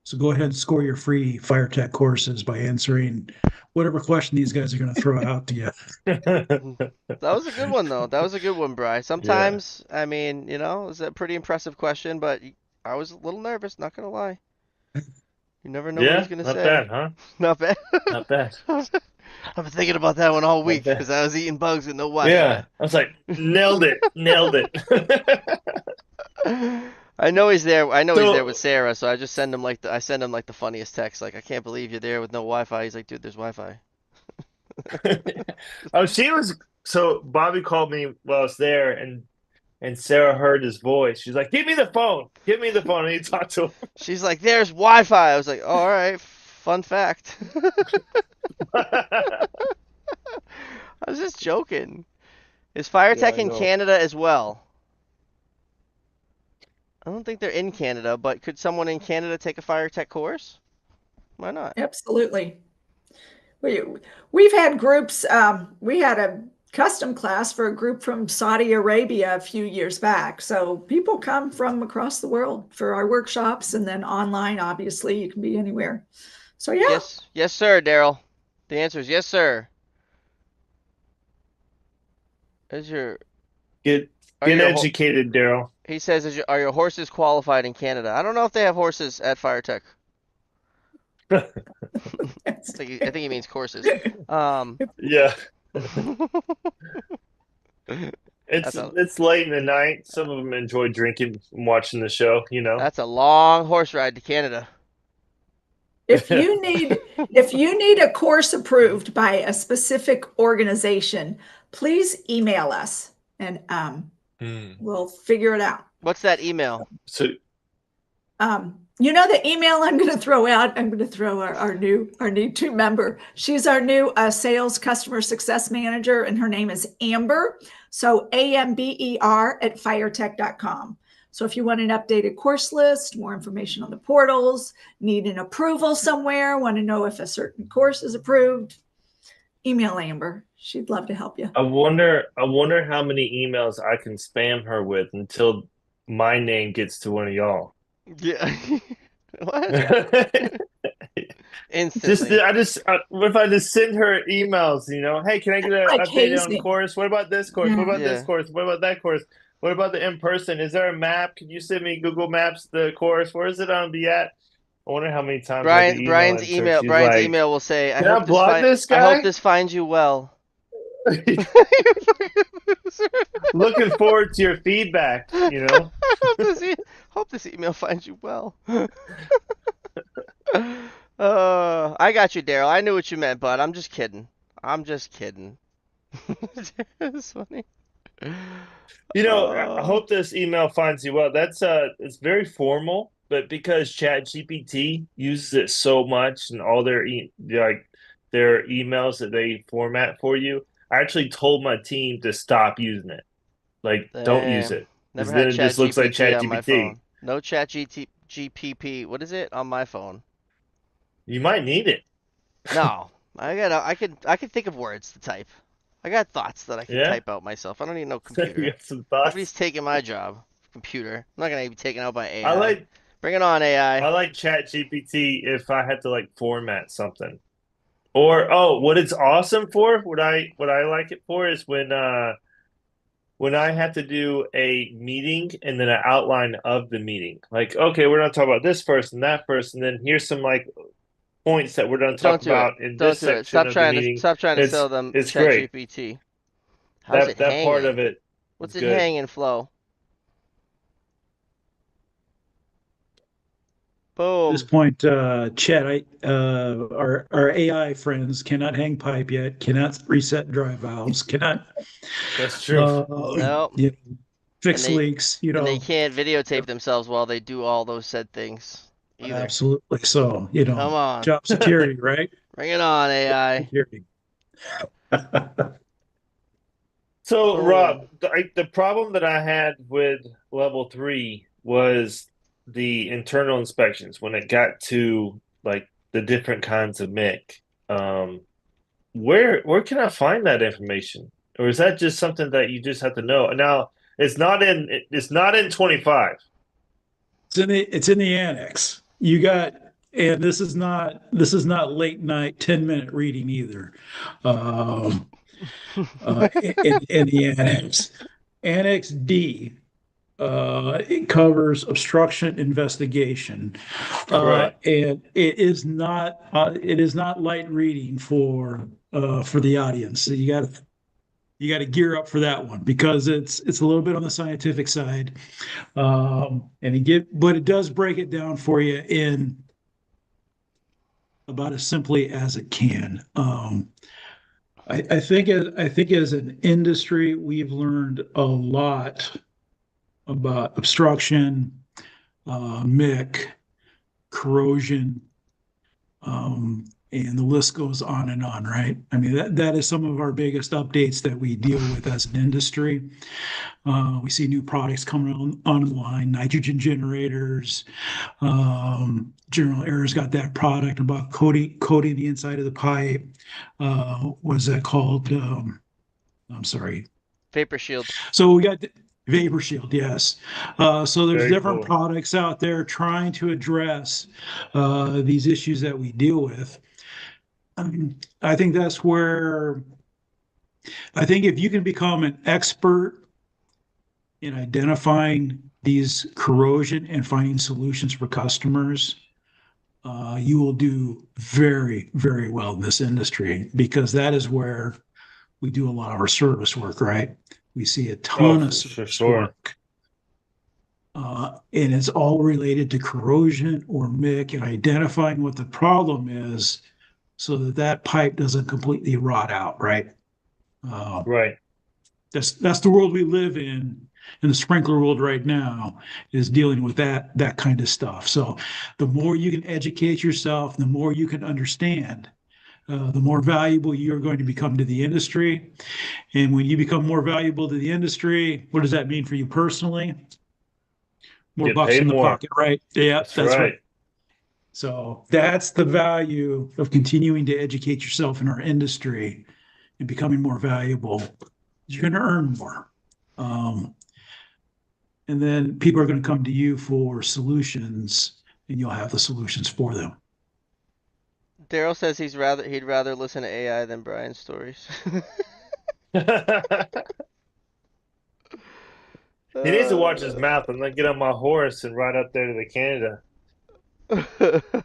So go ahead and score your free fire tech courses by answering whatever question these guys are going to throw out to you. That was a good one though. That was a good one, Bry. Yeah. Sometimes, I mean, it was a pretty impressive question, but I was a little nervous, not gonna lie. You never know what he's Yeah, gonna not say. bad, huh? Not bad. Not bad. I've been thinking about that one all Not week bad. because I was eating bugs with no Yeah. Wi-Fi. I was like, nailed it. Nailed it. I know he's there. I know he's there with So Sarah, so I just send him the funniest text. Like, I can't believe you're there with no Wi-Fi. He's like, dude, there's Wi-Fi. oh, so Bobby called me while I was there, and Sarah heard his voice. She's like, "Give me the phone. Give me the phone." I need to talk to She's like, there's Wi-Fi. I was like, oh, all right, fun fact. him. I was just joking. Is FireTech Yeah, I in know. Canada as well? I don't think they're in Canada, but could someone in Canada take a FireTech course? Why not? Absolutely. We've had groups. We had a custom class for a group from Saudi Arabia a few years back. So people come from across the world for our workshops, and then online, obviously, you can be anywhere. So yeah, Yes, yes, sir, Daryl. The answer is yes, sir. Is your Get educated, Daryl. He says, are your horses qualified in Canada? I don't know if they have horses at FireTech. I think he means courses. Yeah. It's late in the night. Some of them enjoy drinking and watching the show, you know. That's a long horse ride to Canada. If you need a course approved by a specific organization, please email us and we'll figure it out. What's that email? So you know the email I'm going to throw out. I'm going to throw our new team member. She's our new sales customer success manager, and her name is Amber. So AMBER at firetech.com. So if you want an updated course list, more information on the portals, need an approval somewhere, want to know if a certain course is approved, email Amber. She'd love to help you. I wonder how many emails I can spam her with until my name gets to one of y'all. Yeah. What? Instantly. If I just send her emails, you know, hey, can I get an update on the course? What about this course? What about this course? What about that course? What about the in-person? Is there a map? Can you send me Google Maps the course? Where is it on the at? I wonder how many times Brian's email will say, I hope this finds you well. Looking forward to your feedback, you know. Hope this email finds you well. I got you, Daryl. I knew what you meant, bud. I'm just kidding. It's funny. You know, I hope this email finds you well. That's it's very formal, but because ChatGPT uses it so much and all their emails that they format for you, I actually told my team to stop using it. Like, don't use it. Never then had it just looks like ChatGPT. No ChatGPT. What is it on my phone? You might need it. No, I could think of words to type. I got thoughts that I can type out myself. I don't need no computer. You got some thoughts? Nobody's taking my job. Computer. I'm not gonna be taken out by AI. Bring it on, AI. I like ChatGPT if I had to like format something. Or what it's awesome for, what I like it for is when I have to do a meeting and then an outline of the meeting. Like, okay, we're gonna talk about this first and that first, and then here's some like points that we're going to talk about in this section of the meeting. Stop trying to sell them ChatGPT. How's it hanging? That part of it. What's it hanging, Flo? Boom. At this point, Chet, our AI friends cannot hang pipe yet, cannot reset drive valves, cannot. That's true. No. Fix leaks. You know, and they can't videotape themselves while they do all those said things. Either. Absolutely. So, you know, come on. Job security, right? Bring it on, AI. Security. So, Rob, the problem that I had with level 3 was the internal inspections when it got to like the different kinds of MIC. Where can I find that information? Or is that just something that you just have to know? Now, it's not in 25. It's in the annex. You got, and this is not late night 10-minute reading either. In the annex, Annex D, it covers obstruction investigation, right. And it is not light reading for the audience. So you got to gear up for that one because it's a little bit on the scientific side, but it does break it down for you in about as simply as it can. I think as an industry we've learned a lot about obstruction, MIC, corrosion, and the list goes on and on, right? I mean, that is some of our biggest updates that we deal with as an industry. We see new products coming online, nitrogen generators. General Air's got that product about coating the inside of the pipe. What is that called? I'm sorry. Vapor Shield. So we got Vapor Shield, yes. So there's different products out there trying to address these issues that we deal with. I think that's where I think if you can become an expert in identifying these corrosion and finding solutions for customers, you will do very, very well in this industry, because that is where we do a lot of our service work, right? We see a ton of service work. And it's all related to corrosion or MIC and identifying what the problem is so that that pipe doesn't completely rot out, right? Right. That's the world we live in the sprinkler world right now, is dealing with that kind of stuff. So the more you can educate yourself, the more you can understand, the more valuable you're going to become to the industry. And when you become more valuable to the industry, what does that mean for you personally? More bucks in the pocket, right? Yeah, that's right. So that's the value of continuing to educate yourself in our industry and becoming more valuable. You're going to earn more. And then people are going to come to you for solutions, and you'll have the solutions for them. Daryl says he'd rather listen to AI than Brian's stories. He needs to watch his mouth and then get on my horse and ride up there to the Canada.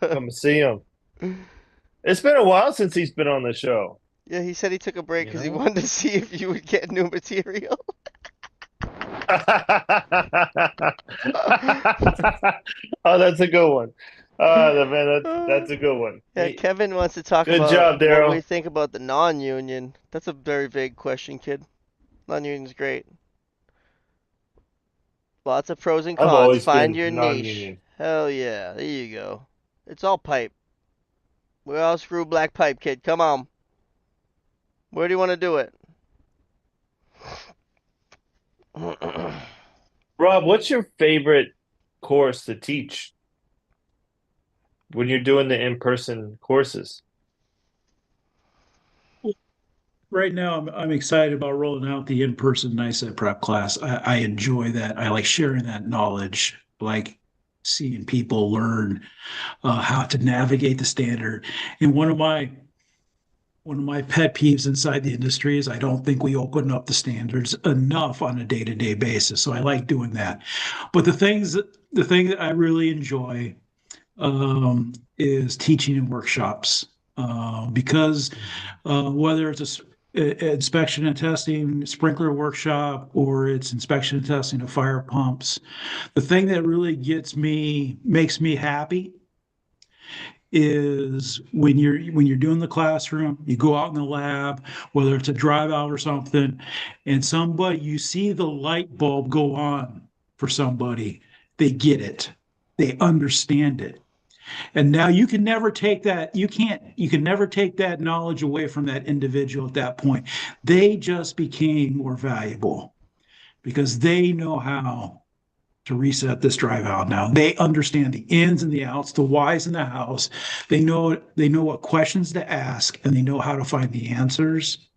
Come see him. It's been a while since he's been on the show. Yeah, he said he took a break because he wanted to see if you would get new material. Oh, that's a good one. Man, that's a good one. Yeah, Kevin wants to talk about what we think about the non-union. That's a very vague question, kid. Non-union's great. Lots of pros and cons. Find your niche. Hell yeah, there you go. It's all pipe. We're all screw black pipe, kid. Come on. Where do you want to do it? Rob, what's your favorite course to teach when you're doing the in-person courses? Right now, I'm excited about rolling out the in-person NICET prep class. I enjoy that. I like sharing that knowledge, like seeing people learn how to navigate the standard. And one of my pet peeves inside the industry is I don't think we open up the standards enough on a day-to-day basis. So I like doing that. But the thing that I really enjoy is teaching in workshops, because whether it's inspection and testing sprinkler workshop or it's inspection and testing of fire pumps, the thing that really makes me happy is when you're doing the classroom, you go out in the lab, whether it's a drive out or something, and you see the light bulb go on for somebody. They get it, they understand it. And now you can never take that, you can never take that knowledge away from that individual at that point. They just became more valuable because they know how to reset this drive out now. They understand the ins and the outs, the whys and the hows. They know what questions to ask, and they know how to find the answers.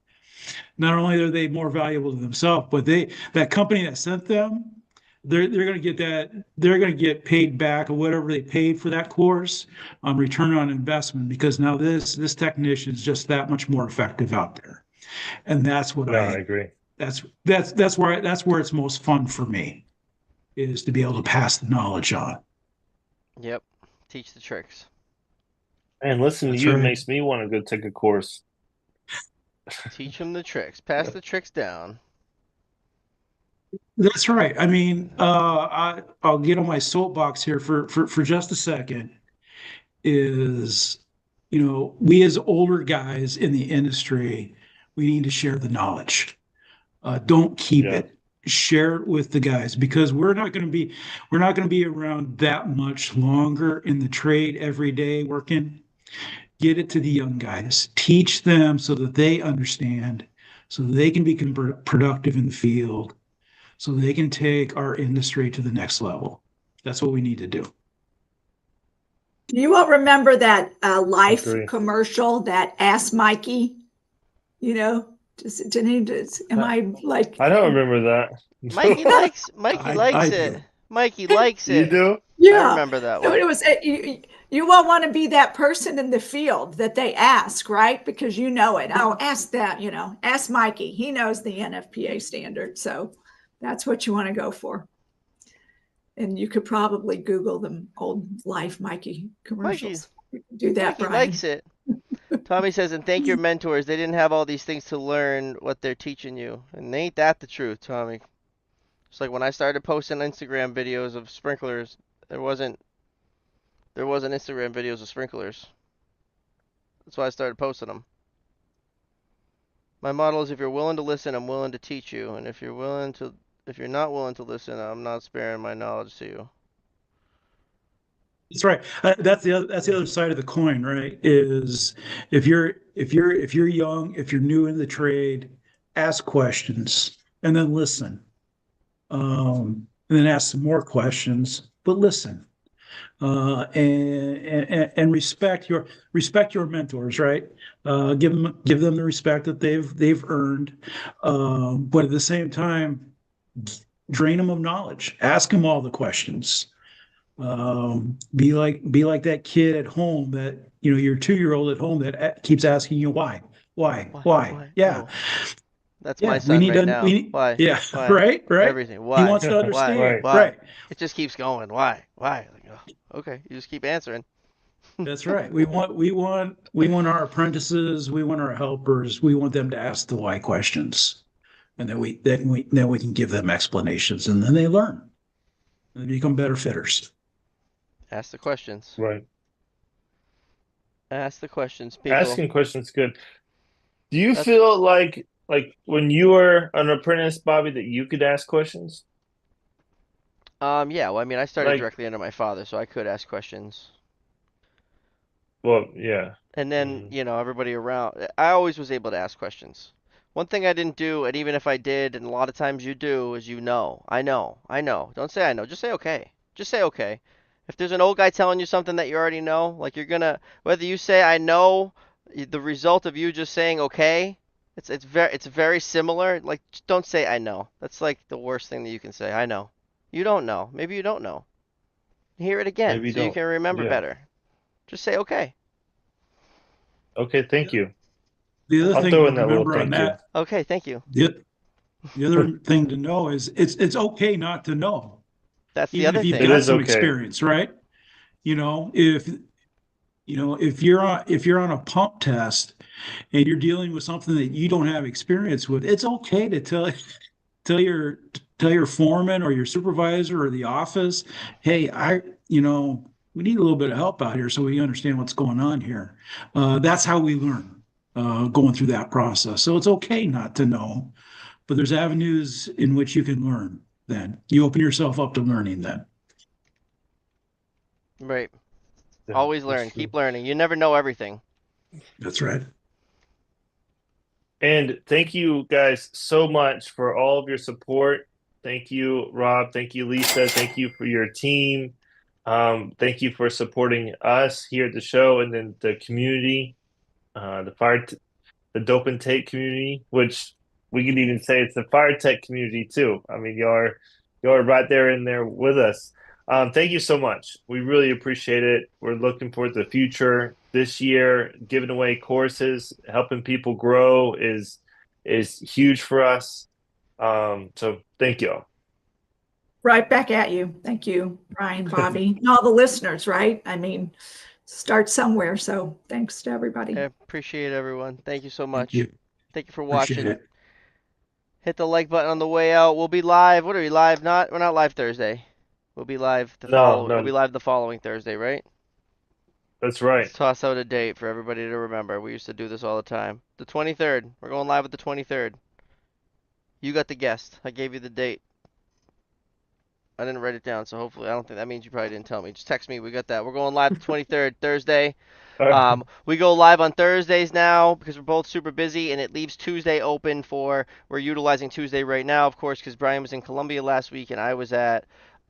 Not only are they more valuable to themselves, but that company that sent them, they're going to get that. They're going to get paid back or whatever they paid for that course on return on investment, because now this technician is just that much more effective out there, and that's what I agree. That's where it's most fun for me, is to be able to pass the knowledge on. Yep, teach the tricks. And listening to you makes me want to go take a course. Teach them the tricks. Pass the tricks down. That's right. I mean, I'll get on my soapbox here for just a second. Is, we as older guys in the industry, we need to share the knowledge. Don't keep it. Share it with the guys, because we're not going to be around that much longer in the trade every day working. Get it to the young guys. Teach them so that they understand, so that they can be productive in the field, so they can take our industry to the next level. That's what we need to do. You all remember that Life commercial, that Ask Mikey? Am I like? I don't remember that. Mikey likes it. Mikey likes You it. do? I Yeah. remember that No, one. it was you will want to be that person in the field that they ask, right? Because you know it. Oh, ask that, ask Mikey. He knows the NFPA standard. So that's what you want to go for. And you could probably Google them old Life Mikey commercials. You can do that, Mikey Brian. likes it. Tommy says, and thank your mentors. They didn't have all these things to learn what they're teaching you. And ain't that the truth, Tommy? It's like when I started posting Instagram videos of sprinklers, there wasn't Instagram videos of sprinklers. That's why I started posting them. My model is if you're willing to listen, I'm willing to teach you, and if you're not willing to listen, I'm not sparing my knowledge to you. That's right. That's the other side of the coin, right? Is if you're young, if you're new in the trade, ask questions and then listen, and then ask some more questions, but listen, and respect your mentors, right? Give them the respect that they've earned, but at the same time, drain them of knowledge. Ask them all the questions. Be like that kid at home that your 2-year-old at home that keeps asking you why. Why? Yeah, Oh, that's my yeah. We son need right to. now. Why? Yeah, Why? right. Everything. He Why? wants to Why? understand. Right. Why? Right. It just keeps going. Why? Why? Like, oh, okay, you just keep answering. That's right. We want our apprentices. We want our helpers. We want them to ask the why questions, and then we can give them explanations, and then they learn and they become better fitters. Ask the questions. Right. Ask the questions, people. Asking questions good. Do you That's feel like when you were an apprentice, Bobby, that you could ask questions? yeah. Well, I mean, I started Like, directly under my father, so I could ask questions. well, yeah. And then, Mm. everybody around. I always was able to ask questions. One thing I didn't do, and even if I did, and a lot of times you do, is I know. Don't say I know. Just say okay. Just say okay. If there's an old guy telling you something that you already know, like whether you say I know, the result of you just saying okay, it's very similar. Like, just don't say I know. That's like the worst thing that you can say. I know. You don't know. Maybe you don't know. Hear it again Maybe you so you don't. can remember Yeah. better. Just say okay. Okay, thank you. The other I'll thing throw to in that little remember on thank you. that, Okay, thank you. the other thing to know is it's okay not to know, That's the even other if you've It thing. got is some okay. experience, right? If you're on a pump test and you're dealing with something that you don't have experience with, it's okay to tell your tell your foreman or your supervisor or the office, hey, we need a little bit of help out here so we understand what's going on here. That's how we learn, going through that process. So it's okay not to know, but there's avenues in which you can learn. Then you open yourself up to learning. Then Right. Yeah, Always that's learn. true. Keep learning. You never know everything. that's right. And thank you guys so much for all of your support. Thank you, Rob. Thank you, Lisa. Thank you for your team. Thank you for supporting us here at the show and then the community, the Dope and Take community, which we could even say it's the fire tech community too. I mean, y'all are right there in there with us. Thank you so much. We really appreciate it. We're looking forward to the future. This year, giving away courses, helping people grow is huge for us. So thank you all. Right back at you. Thank you, Brian, Bobby, and all the listeners, right? I mean, start somewhere. So thanks to everybody. I appreciate everyone. Thank you so Thank much. you. Thank you for Appreciate watching. it. Hit the like button on the way out. We'll be live. What are we live? We're not live Thursday. We'll be live No, we'll no, be live the following Thursday, right? that's right. Let's toss out a date for everybody to remember. We used to do this all the time. The 23rd. We're going live with the 23rd. You got the guest. I gave you the date. I didn't write it down, so hopefully I don't think that means you probably didn't tell me. Just text me. We got that. We're going live the 23rd, Thursday. All right. We go live on Thursdays now because we're both super busy, and it leaves Tuesday open for. We're utilizing Tuesday right now, of course, because Brian was in Columbia last week, and I was at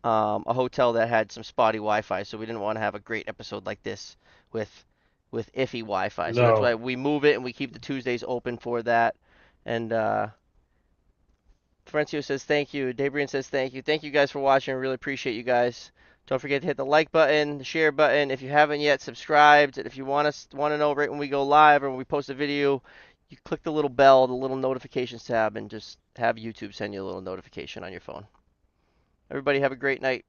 a hotel that had some spotty Wi-Fi, so we didn't want to have a great episode like this with iffy Wi-Fi. So that's No. why we move it and we keep the Tuesdays open for that. And Florencio says thank you. Dabrian says thank you. Thank you guys for watching. I really appreciate you guys. Don't forget to hit the like button, the share button. If you haven't yet subscribed, and if you want to know right when we go live or when we post a video, you click the little bell, the little notifications tab, and just have YouTube send you a little notification on your phone. Everybody have a great night.